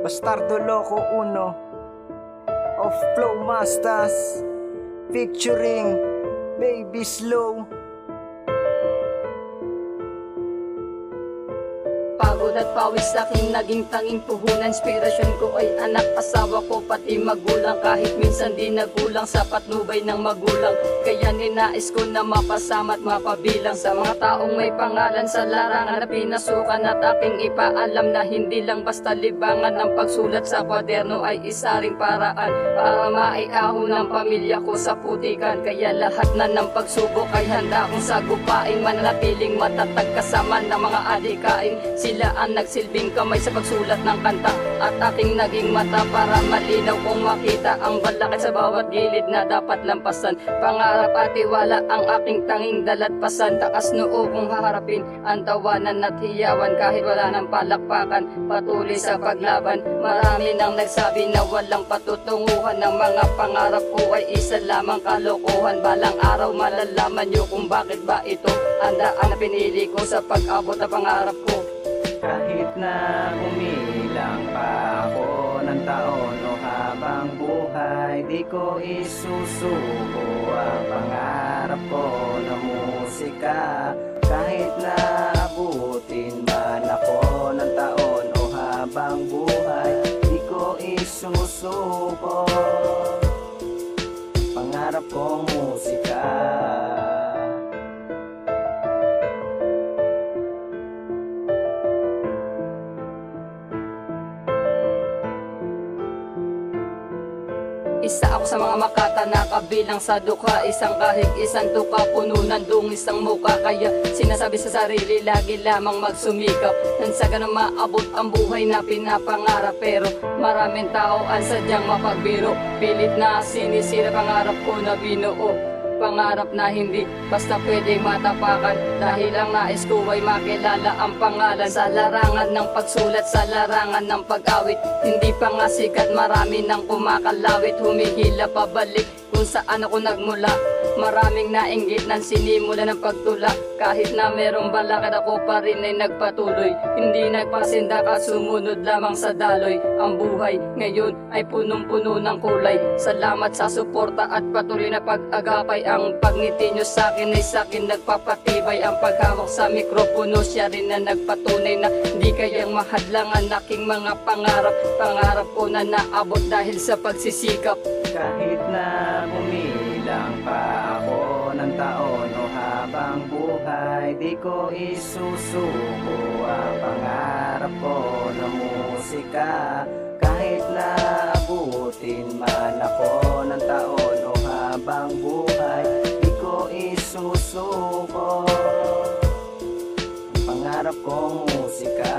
Bastardo Loco Uno of Flow Masters featuring Baby Slow. Pagod at pawis aking naging tanging puhunan. Inspirasyon ko ay anak, asawa ko, pati magulang. Kahit minsan di nagulang sa patnubay ng magulang. Kaya ninais ko na mapasama at mapabilang sa mga taong may pangalan sa larangan na pinasukan. At aking ipaalam na hindi lang basta libangan. Ang pagsulat sa kwaderno ay isa ring paraan para maiahon ng pamilya ko sa putikan. Kaya lahat na ng pagsubok ay handa kong sagupain. Mananatiling matatag kasama ng mga adikain. Sila ang nagsilbing kamay sa pagsulat ng kanta at aking naging mata para malinaw kong makita ang balakid sa bawat gilid na dapat lampasan. Pangarap at tiwala ang aking tanging dalatpasan. Takas noo kong haharapin ang tawanan at hiyawan kahit wala ng palakpakan. Patuloy sa paglaban. Marami nang nagsabi na walang patutunguhan. Ng mga pangarap ko ay isa lamang kalokohan. Balang araw malalaman nyo kung bakit ba ito ang daan na pinili ko sa pag-abot na pangarap ko. Kahit na kumilang pa ako ng taon o habang buhay, di ko isusuko ang pangarap ko na musika. Kahit na abutin man ako ng taon o habang buhay, di ko isusuko pangarap ko musika. Isa ako sa mga makata na kabilang sa dukha. Isang kahig, isang tuka, puno ng dungis ang muka. Kaya sinasabi sa sarili, lagi lamang magsumikap. Nang sa ganun maabot ang buhay na pinapangarap. Pero maraming tao ang sadyang mapagbiro. Pilit na sinisira pangarap ko na binuo. Pangarap na hindi basta pwedeng matapakan. Dahil ang nais ko ay makilala ang pangalan. Sa larangan ng pagsulat, sa larangan ng pag-awit. Hindi pa nga sikat, marami nang kumakalawit. Humihila pabalik kung saan ako nagmula. Maraming nainggit nang sinimula ng pagtula. Kahit na merong balakad, ako pa rin ay nagpatuloy. Hindi nagpasindak at sumunod lamang sa daloy. Ang buhay ngayon ay punong-puno ng kulay. Salamat sa suporta at patuloy na pag-agapay. Ang pagngiti nyo sa akin ay sa akin nagpapatibay. Ang paghawak sa mikropono, siya rin na nagpatunay na di kayang mahadlangan aking mga pangarap. Pangarap ko na naabot dahil sa pagsisikap. Kahit na kumilang pa ako ng taon o habang buhay, di ko isusuko ang pangarap ko na musika. Kahit na abutin man ako ng taon o habang buhay, di ko isusuko ang pangarap ko musika.